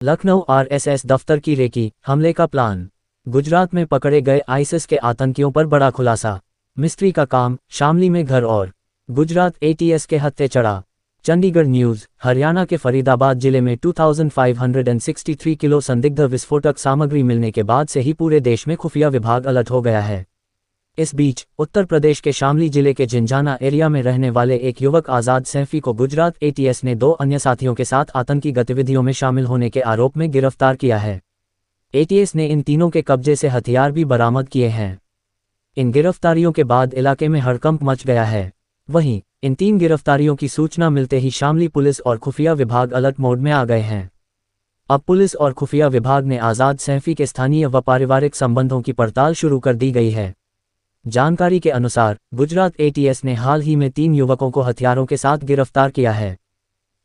Lucknow RSS दफ्तर की recce, हमले का प्लान। गुजरात में पकड़े गए आईसिस के आतंकियों पर बड़ा खुलासा। मिस्ट्री का काम, शामली में घर और गुजरात एटीएस के हत्थे चढ़ा। चंडीगढ़ न्यूज़। हरियाणा के फरीदाबाद जिले में 2563 किलो संदिग्ध विस्फोटक सामग्री मिलने के बाद से ही पूरे देश में खुफिया विभाग अलर्ट हो गया है। इस बीच उत्तर प्रदेश के शामली जिले के जिंझाना एरिया में रहने वाले एक युवक आज़ाद सैफी को गुजरात एटीएस ने 2 अन्य साथियों के साथ आतंकी गतिविधियों में शामिल होने के आरोप में गिरफ्तार किया है। एटीएस ने इन तीनों के कब्जे से हथियार भी बरामद किए हैं। इन गिरफ्तारियों के बाद इलाके में हड़कंप मच गया है। वहीं इन 3 गिरफ्तारियों की सूचना मिलते ही शामली पुलिस और खुफिया विभाग अलर्ट मोड में आ गए हैं। अब पुलिस और खुफिया विभाग ने आज़ाद सैफी के स्थानीय व पारिवारिक संबंधों की पड़ताल शुरू कर दी गई है। जानकारी के अनुसार गुजरात एटीएस ने हाल ही में 3 युवकों को हथियारों के साथ गिरफ्तार किया है।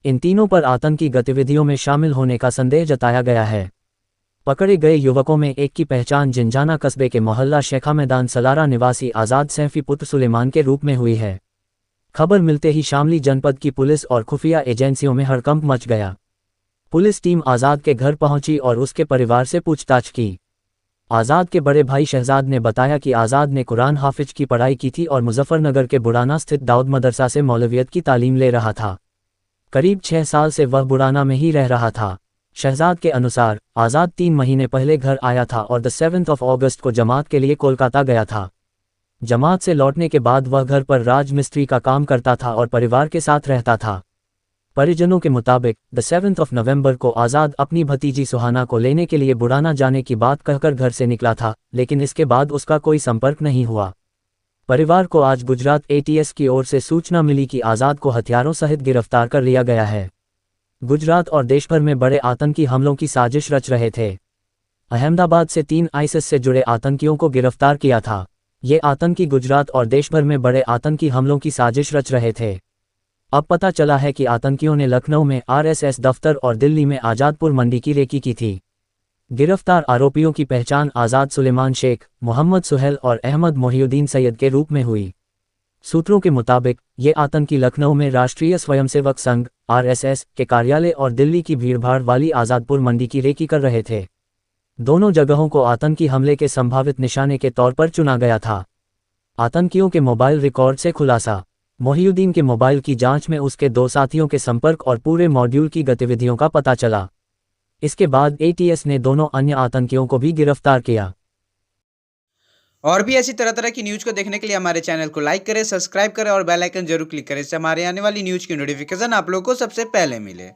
इन तीनों पर आतंकी गतिविधियों में शामिल होने का संदेह जताया गया है। पकड़े गए युवकों में एक की पहचान जिंझाना कस्बे के मोहल्ला शेखा मैदान सलारा निवासी आज़ाद सैफी पुत्र सुलेमान के रूप में हुई है। खबर मिलते ही शामली जनपद की पुलिस और खुफिया एजेंसियों में हड़कंप मच गया। पुलिस टीम आज़ाद के घर पहुंची और उसके परिवार से पूछताछ की। आज़ाद के बड़े भाई शहजाद ने बताया कि आज़ाद ने कुरान हाफिज की पढ़ाई की थी और मुजफ्फरनगर के बुड़ाना स्थित दाऊद मदरसा से मौलवियत की तालीम ले रहा था। करीब 6 साल से वह बुड़ाना में ही रह रहा था। शहजाद के अनुसार आज़ाद 3 महीने पहले घर आया था और 7 अगस्त को जमात के लिए कोलकाता गया था। जमात से लौटने के बाद वह घर पर राजमिस्त्री का काम करता था और परिवार के साथ रहता था। परिजनों के मुताबिक 7 नवंबर को आज़ाद अपनी भतीजी सुहाना को लेने के लिए बुड़ाना जाने की बात कहकर घर से निकला था, लेकिन इसके बाद उसका कोई संपर्क नहीं हुआ। परिवार को आज गुजरात एटीएस की ओर से सूचना मिली कि आज़ाद को हथियारों सहित गिरफ्तार कर लिया गया है। गुजरात और देशभर में बड़े आतंकी हमलों की साजिश रच रहे थे। अहमदाबाद से 3 आईसिस से जुड़े आतंकियों को गिरफ्तार किया था। ये आतंकी गुजरात और देशभर में बड़े आतंकी हमलों की साजिश रच रहे थे। अब पता चला है कि आतंकियों ने लखनऊ में आरएसएस दफ्तर और दिल्ली में आजादपुर मंडी की रेकी की थी। गिरफ्तार आरोपियों की पहचान आज़ाद सुलेमान शेख, मोहम्मद सुहेल और अहमद मोहिउद्दीन सैयद के रूप में हुई। सूत्रों के मुताबिक ये आतंकी लखनऊ में राष्ट्रीय स्वयंसेवक संघ आरएसएस के कार्यालय और दिल्ली की भीड़भाड़ वाली आजादपुर मंडी की रेकी कर रहे थे। दोनों जगहों को आतंकी हमले के संभावित निशाने के तौर पर चुना गया था। आतंकियों के मोबाइल रिकॉर्ड से खुलासा। मोहिउद्दीन के मोबाइल की जांच में उसके 2 साथियों के संपर्क और पूरे मॉड्यूल की गतिविधियों का पता चला। इसके बाद एटीएस ने दोनों अन्य आतंकियों को भी गिरफ्तार किया। और भी ऐसी तरह तरह की न्यूज़ को देखने के लिए हमारे चैनल को लाइक करें, सब्सक्राइब करें और बेल आइकन जरूर क्लिक करें। इससे हमारे आने वाली न्यूज़ की नोटिफिकेशन आप लोगों को सबसे पहले मिले।